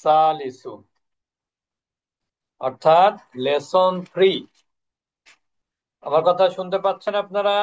সালিসু, অর্থাৎ লেসন 3। আমার কথা শুনতে পাচ্ছেন আপনারা?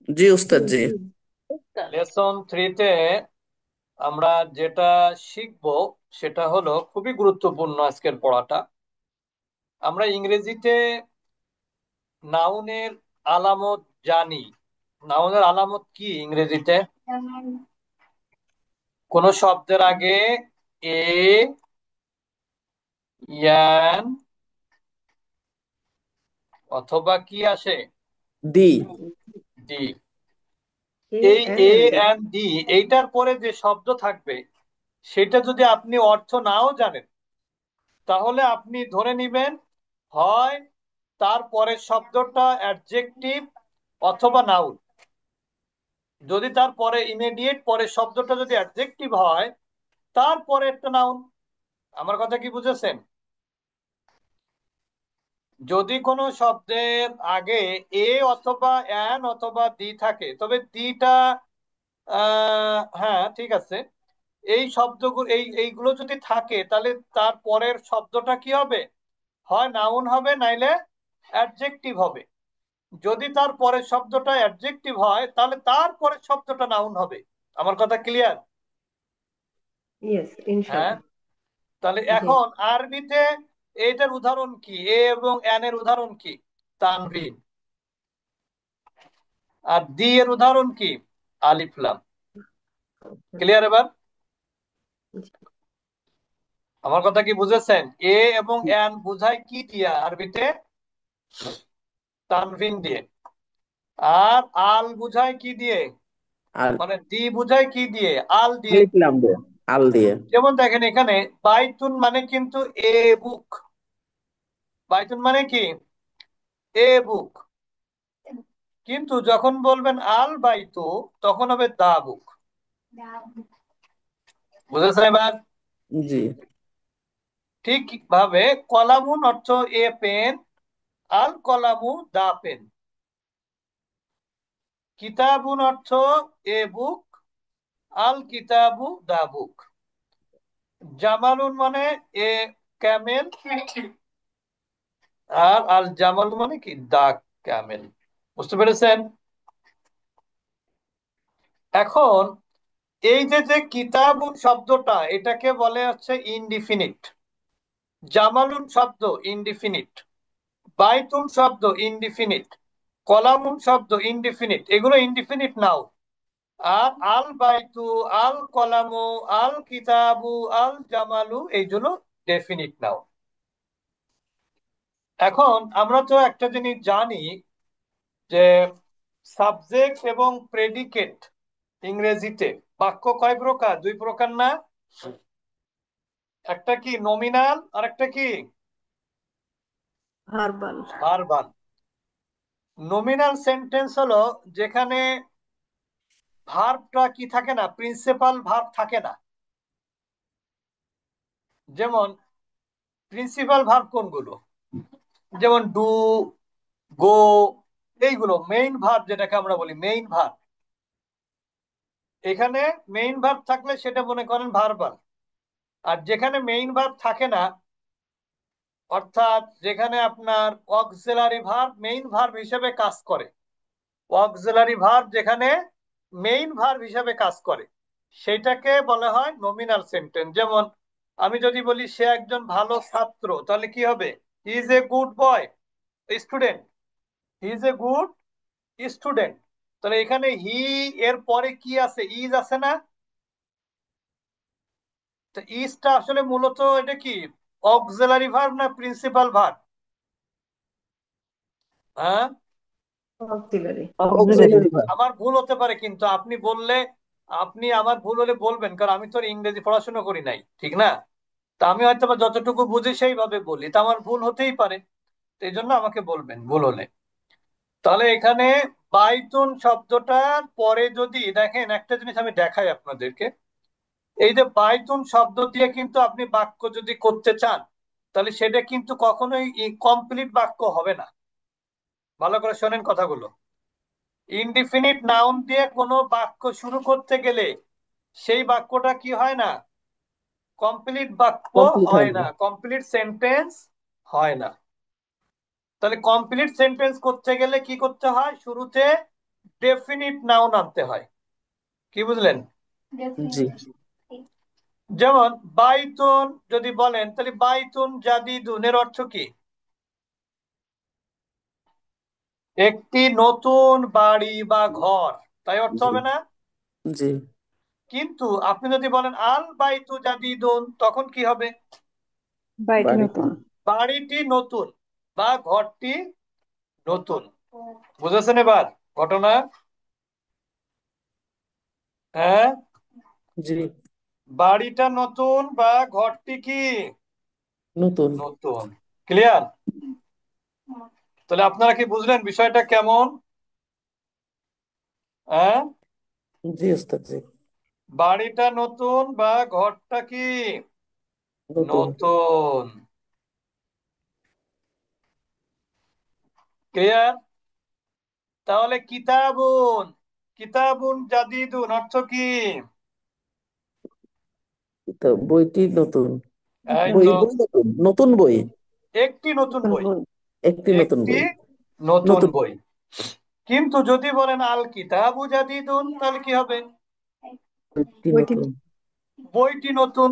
জি উস্তাদ জি। লেসন 3-তে আমরা যেটা শিখবো সেটা হলো খুবই গুরুত্বপূর্ণ আজকের পড়াটা। আমরা ইংরেজিতে নাউনের আলামত জানি। নাউনের আলামত কি ইংরেজিতে? কোন শব্দের আগে এ, ইয়ান অথবা কি আসে? ডি। ডি। এ এই এ এন্ড এন্ড ডি, এইটার পরে যে শব্দ থাকবে সেটা যদি আপনি অর্থ নাও জানেন, তাহলে আপনি ধরে নিবেন হয় তার পরের শব্দটা অ্যাডজেক্টিভ অথবা নাউন। যদি তার পরে ইমিডিয়েট পরের শব্দটা যদি অ্যাডজেক্টিভ হয়, তারপরে একটা নাউন। আমার কথা কি বুঝেছেন? যদি কোনো শব্দের আগে এ অথবা অ্যান অথবা দি থাকে, তবে দিটা হ্যাঁ ঠিক আছে, এই শব্দগুলো এইগুলো যদি থাকে তাহলে তার পরের শব্দটা কি হবে? হয় নাউন হবে, নাইলে অ্যাডজেক্টিভ হবে। যদি তার পরের শব্দটা অ্যাডজেক্টিভ হয় তাহলে তার পরের শব্দটা নাউন হবে। আমার কথা ক্লিয়ার? ইয়েস হ্যাঁ। ইনশাল্লাহ। তাহলে জি। এখন আরবিতে এটার উদাহরণ কি? এ এবং এন এর উদাহরণ কি? তানভিন। আর দি এর উদাহরণ কি? আলিফ লাম। ক্লিয়ার এবার? আমার কথা কি বুঝেছেন? এ এবং এন বুঝায় কি দিয়া আরবিতে? তানভিন দিয়ে। আর আল বুঝায় কি দিয়ে? আর মানে দি বুঝায় কি দিয়ে? আল দিয়ে। লিখলাম দিয়ে, আল দিয়ে। যেমন দেখেন এখানে বাইতুন মানে কিন্তু এ বুক। বাইতুন মানে কি? এ বুক। কিন্তু যখন বলবেন আল বাইতু, তখন হবে দা বুক। বুঝেছেন এবার? জি। ঠিক ভাবে কলামুন অর্থ a pen, Al কলামু the pen. কিতাবুন অর্থ এ বুক, আল কিতাবু দা বুক। জামালুন মানে এ ক্যামেল, আর আল জামাল মানে কি? দা ক্যামেল। বুঝতে পেরেছেন? এখন এই যে যে কিতাবুন শব্দটা, এটাকে বলে হচ্ছে ইনডিফিনিট। জামালুন শব্দ ইনডিফিনিট, বাইতুন শব্দ ইনডিফিনিট, কলামুন শব্দ ইনডিফিনিট, এগুলো ইনডিফিনিট নাও। আর আল বাইতু, আল কলামু, আল কিতাবু, আল জামালু এইগুলো ডেফিনিট নাও। এখন আমরা তো একটা জিনিস জানি যে সাবজেক্ট এবং প্রেডিকেট ইংরেজিতে বাক্য কয় প্রকার? দুই প্রকার না? একটা কি নমিনাল আর একটা কি ভার্বাল। ভার্বাল। নমিনাল সেন্টেন্স হলো যেখানে ভার্বটা কি থাকে না, প্রিন্সিপাল ভার্ব থাকে না। যেমন প্রিন্সিপাল ভার্ব কোনগুলো? যেমন ডু, গো, এইগুলো মেইন ভার্ব, যেটাকে আমরা বলি মেইন ভার্ব। এখানে মেইন ভার্ব থাকলে সেটা মনে করেন ভার্বাল। আর যেখানে মেইন ভার্ব থাকে না, অর্থাৎ যেখানে আপনার অক্সিলারি ভার্ব মেইন ভার্ব হিসেবে কাজ করে, অক্সিলারি ভার্ব যেখানে মেইন ভার্ব হিসেবে কাজ করে, সেটাকে বলা হয় নমিনাল সেন্টেন্স। যেমন আমি যদি বলি সে একজন ভালো ছাত্র, তাহলে কি হবে? He is a good boy, student. He is a good student. তাহলে এখানে হি এর পরে কি আছে? ইজ আছে না? তো ইজটা আসলে মূলত এটা কি, অক্সিলারি ভার্ব না প্রিন্সিপাল ভার্ব? হ্যাঁ, অক্সিলারি। অক্সিলারি। আমার ভুল হতে পারে, কিন্তু আপনি বললে, আপনি আমার ভুল হলে বলবেন, কারণ আমি তো আর ইংরেজি পড়াশোনা করি নাই, ঠিক না? তা আমি হয়তো বা যতটুকু বুঝি সেইভাবে বলি, তা আমার ভুল হতেই পারে। তো এই জন্য আমাকে বলবেন ভুল হলে। তাহলে এখানে বাইতুন শব্দটার পরে যদি দেখেন, একটা জিনিস আমি দেখাই আপনাদেরকে। এই যে বাইতুন শব্দ দিয়ে কিন্তু আপনি বাক্য যদি করতে চান, তাহলে সেটা কিন্তু কখনোই কমপ্লিট বাক্য হবে না। ভালো করে শোনেন কথাগুলো। ইনডিফিনিট নাউন দিয়ে কোনো বাক্য শুরু করতে গেলে সেই বাক্যটা কি হয় না? কমপ্লিট বাক্য কমপ্লিট হয় হয় না, না। কমপ্লিট সেন্টেন্স হয় না। তাহলে কমপ্লিট সেন্টেন্স করতে গেলে কি করতে হয়? শুরুতে ডেফিনিট নাউন আনতে হয়। কি বুঝলেন? জি যেমন বাইতুন যদি বলেন, তাহলে বাইতুন জাদিদুন এর অর্থ কি? একটি নতুন বাড়ি বা ঘর, তাই অর্থ জি হবে না? জি। কিন্তু আপনি যদি বলেন আল বাইতু জাদিদুন, তখন কি হবে? বাড়িটি বাড়িটি নতুন। বাড়িটি নতুন বা ঘরটি নতুন। বুঝেছেন এবার ঘটনা? হ্যাঁ, জি বাড়িটা নতুন বা ঘরটি কি নতুন। নতুন। ক্লিয়ার? তাহলে আপনারা কি বুঝলেন বিষয়টা কেমন? হ্যাঁ, জি ওস্তাদ জি। বাড়িটা নতুন বা ঘরটা কি নতুন। নতুন। ক্লিয়ার? তাহলে কিতাবুন, কিতাবুন জাদিদুন অর্থ কি? তো বইটি নতুন। এই বই তো, বই নতুন, নতুন বই। একটি নতুন বই, একটি নতুন একটি বই। নতুন নতুন বই। কিন্তু যদি বলেন আল কিতাবু জাদিদুন, তাহলে কি হবে? বইটি বইটি নতুন। বইটি নতুন।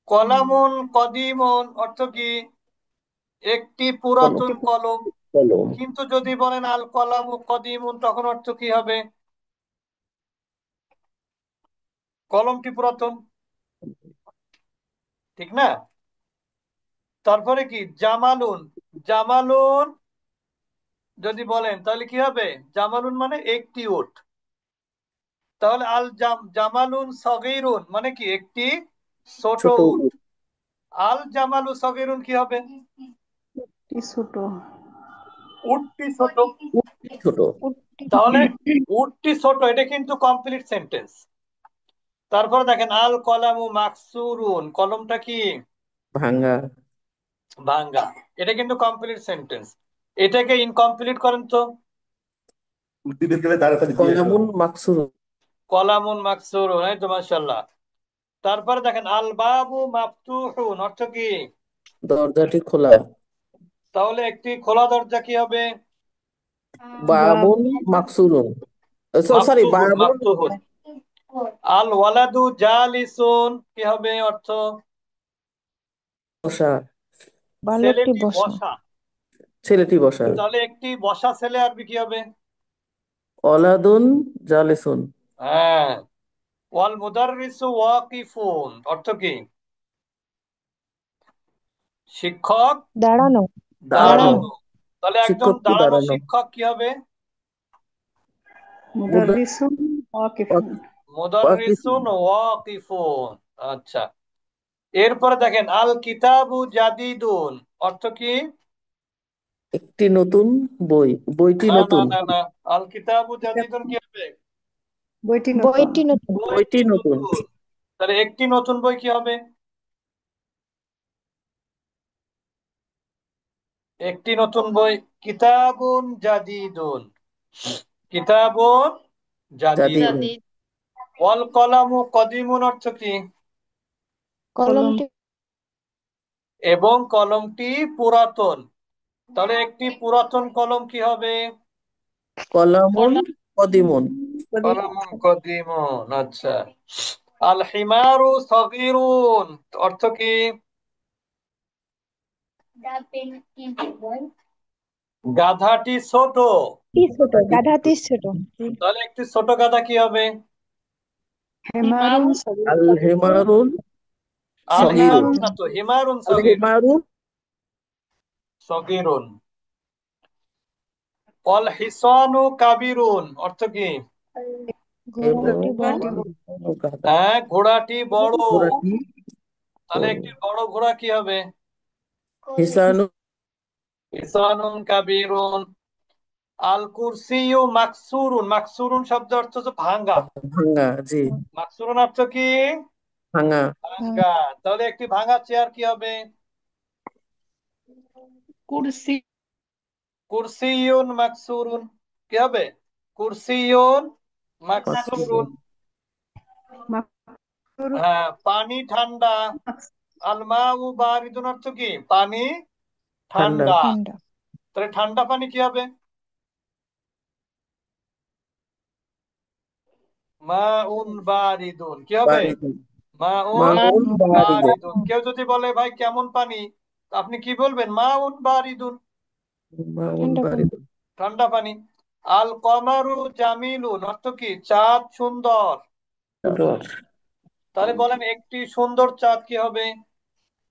কলামুন কদিমুন অর্থ কি? একটি কলম। পুরাতন কলম। কলম। কিন্তু যদি বলেন আল কলামু কদিমুন, তখন অর্থ কি হবে? কলমটি পুরাতন, ঠিক না? তারপরে কি জামালুন, জামালুন যদি বলেন তাহলে কি হবে? জামালুন মানে একটি উট। তাহলে আল জামালুন সগীরুন মানে কি? একটি ছোট ছোট উট। আল জামালু সগীরুন কি হবে? ছোট। উটটি ছোট। ছোট। উটটি তাহলে উটটি ছোট, এটা কিন্তু কমপ্লিট সেন্টেন্স। তারপরে দেখেন আল কলামু মাকসুরুন, কলমটা কি ভাঙা। ভাঙ্গা, এটা কিন্তু কমপ্লিট সেন্টেন্স। এটাকে ইনকমপ্লিট করেন তো। উদ্ভিদের গেলে তাড়াতাড়ি দিয়ে এসো। কলামুন মাকসুর। কলামুন মাকসুরুন, এই তো মাশাআল্লাহ। তারপরে দেখেন আল বাবু মাফতুহুন অর্থ কি? দরজাটি খোলা। তাহলে একটি খোলা দরজা কি হবে? বাবুন মাকসুরুন। সরি মাফতুহুন, বাবুন। মাফতুহুন। আল ওয়ালাদু জালিসুন কি হবে অর্থ? বসা। বালকটি ছেলেটি বসা। বসা। ছেলেটি বসা। তাহলে একটি বসা ছেলে আরবি কি হবে? অলাদুন জালিসুন। হ্যাঁ। ওয়াল মুদাররিসু ওয়াকিফুন অর্থ কি? শিক্ষক দাঁড়ানো। দাঁড়ানো। দাঁড়ানো। দাঁড়ানো। তাহলে একজন শিক্ষকটি দাঁড়ানো দাঁড়ানো। শিক্ষক কি হবে? মুদাররিসুন ওয়াকিফুন। ওয়াকিফুন। মুদাররিসুন ওয়াকিফুন। আচ্ছা, এরপরে দেখেন আল কিতাবু জাদিদুন অর্থ কি? একটি নতুন বই। বইটি না না নতুন। না না, আল কিতাবু জাদিদুন কি হবে? বইটি নতুন। বইটি নতুন। বইটি বইটি নতুন। নতুন। তাহলে একটি নতুন বই কি হবে? একটি নতুন বই কিতাবুন জাদিদুন, কিতাবুন জাদিদুন। জাদিদ। ওয়াল কলামু কদিমুন অর্থ কি? কলমটি এবং কলমটি পুরাতন। তাহলে একটি পুরাতন কলম কি হবে? কলামুন কদিমুন। কলামুন কদিমুন। আচ্ছা, আল হিমারু সগীরুন অর্থ কি? গাধাটি ছোট। ছোট। গাধাটি ছোট। তাহলে একটি ছোট গাধা কি হবে? হেমারুন আল সগীরুন। হেমারুন আল সগীরুন। হিমারুন না তো, হিমারুন আল সগীরুন। হেমারুন সগীরুন। অল হিসানু কাবিরুন অর্থ কি? এবং ঘোড়াটি বড়। গাধা। হ্যাঁ, ঘোড়াটি বড়। ঘোড়াটি তাহলে বড়। একটি বড় ঘোড়া কি হবে? হিসানু হিসানুন কাবিরুন। আল কুরসিয়ু মাকসুরুন, মাকসুরুন শব্দ অর্থ হচ্ছে ভাঙ্গা। ভাঙা। জি মাকসুরুন অর্থ কি? ভাঙা। ভাঙ্গা। তাহলে একটি ভাঙা চেয়ার কি হবে? কুরসি। কুরসিয়ুন মাকসুরুন কি হবে? কুরসিয়ুন মাকসুরুন। হ্যাঁ, পানি ঠান্ডা। আল মাউ বারিদুন অর্থ কি? পানি ঠান্ডা। ঠান্ডা। ঠান্ডা। তাহলে ঠান্ডা পানি কি হবে? মাউন বারিদুন কি হবে? বারিদুন। মাউন মাউন বারিদুন। বারিদুন। কেউ যদি বলে ভাই কেমন পানি, তা আপনি কি বলবেন? মাউন বারিদুন, মাউন ঠান্ডা পানি। বারিদুন। ঠান্ডা পানি। আল কমারু জামিলুন অর্থ কি? চাঁদ সুন্দর। তাহলে বলেন একটি সুন্দর চাঁদ কি হবে?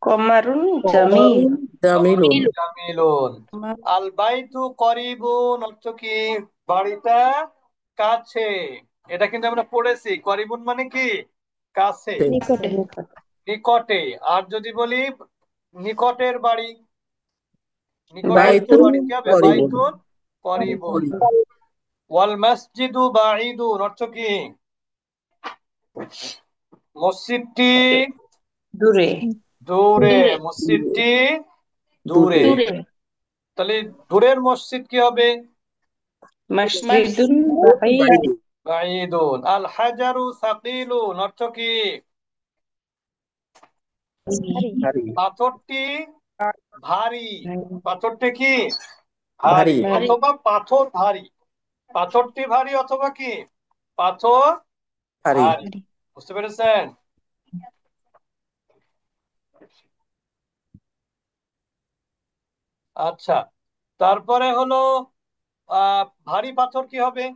কমারুন জামিল। কমারুন জামিলুন। জামিলুন। আল বাইতু করিবুন অর্থ কি? বাড়িটা কাছে। এটা কিন্তু আমরা পড়েছি, করিবুন মানে কি? কাছে, নিকটে। নিকটে। আর যদি বলি নিকটের বাড়ি, নিকটস্থ বাইতুন বাড়ি কি হবে? করিবুন। বাইতুন করিবুন। করিবুন। ওয়াল মসজিদু বাঈদুন অর্থ কি? মসজিদটি দূরে। দূরে, মসজিদটি দূরে। দূরে। দূরে। তাহলে দূরের মসজিদ কি হবে? মসজিদুন বাঈদ। বাঈদ। বাঈদুন। আল হাজারু সাকিলুন অর্থ কি? ভারী। ভারী। পাথরটি ভারী। পাথরটি কি? ভারী, ভারী। অথবা পাথর ভারী। পাথরটি ভারী অথবা কি? পাথর ভারী। ভারী। ভারী। বুঝতে পেরেছেন? আচ্ছা, তারপরে হলো ভারী পাথর কি হবে?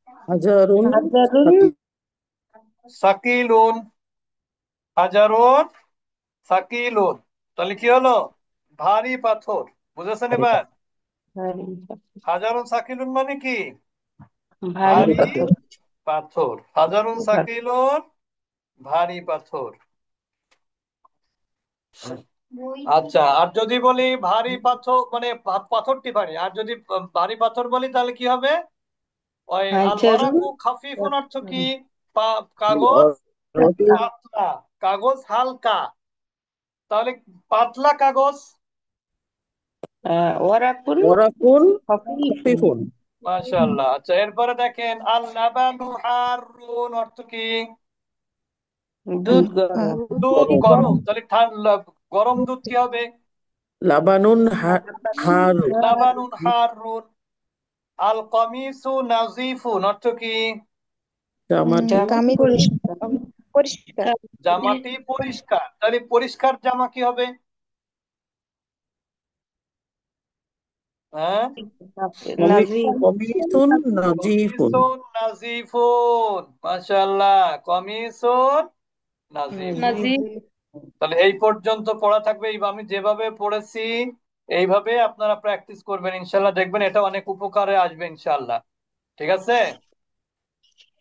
হাজারুন হাজারুন সাকি- সাকিলুন। হাজারুন সাকিলুন। তাহলে কি হলো? ভারী পাথর। বুঝেছেন ভারী এবার? পাথর। ভারী হাজারুন সাকিলুন মানে কি? ভারী ভারী ভারী পাথর। পাথর। হাজারুন পাথর। সাকিলুন ভারী পাথর। আচ্ছা, আর যদি বলি ভারী পাথর মানে পাথরটি ভারী, আর যদি ভারী পাথর বলি তাহলে কি হবে? ওই আল হাজারুন ওয়ারাকু খাফিফুন অর্থ কি? কাগজ অরকুন। পাতলা, কাগজ হালকা। তাহলে পাতলা কাগজ। ওয়ারাকুন ওরাকুন খফিফুন। খফিফুন। মাশাআল্লাহ। আচ্ছা, এরপরে দেখেন আল লাবানু হারুন অর্থ কি? দুধ আহ, গরম। দুধ গরম। গরম। তাহলে গরম দুধ কি হবে? লাবানুন হারুন। লাবানুন হারুন। আল কমিসু নাজিফুন অর্থ কি? জামাটি কামি পরিষ্কার। পরিষ্কার। জামাটি পরিষ্কার। তাহলে পরিষ্কার জামা কি হবে? হ্যাঁ, নাজিব। কমিসুন নাজিফুন। কমিসুন নাজিফুন। মাশাআল্লাহ, কমিসুন নাজিফুন। নাজিব। তাহলে এই পর্যন্ত পড়া থাকবে। আমি যেভাবে পড়েছি এইভাবে আপনারা প্র্যাকটিস করবেন, ইনশাল্লাহ দেখবেন এটা অনেক উপকারে আসবে ইনশাল্লাহ। ঠিক আছে?